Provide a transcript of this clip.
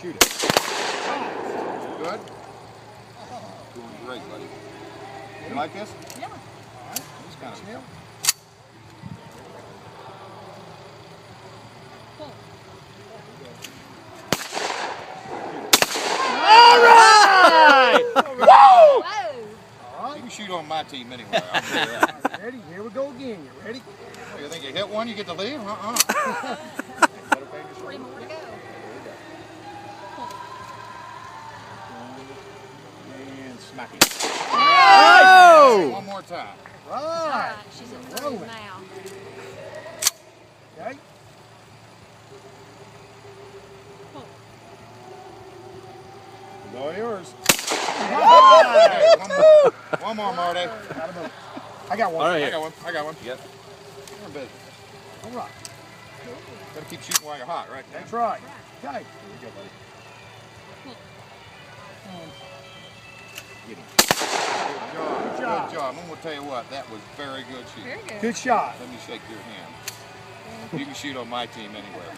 Shoot it. Good? Doing great, buddy. You like this? Yeah. All right. Just kind of Chill. All right! Whoa! You can shoot on my team anywhere. I'll tell you that. Ready? Here we go again. You ready? Oh, you think you hit one, you get to leave? Three more to go. And smack it. Oh! One more time. All Right. right, she's in the room now. Okay. All yours. Right. Hey, one more, Marty. I got one. All right. I got one. I got one. Yep. You're busy. All right. Gotta keep shooting while you're hot, right? That's right. Okay. Here we go, buddy. Get him. Good job. Good job. Good job. I'm gonna tell you what, that was very good shooting. Very good. Good shot. Let me shake your hand. You can shoot on my team anywhere.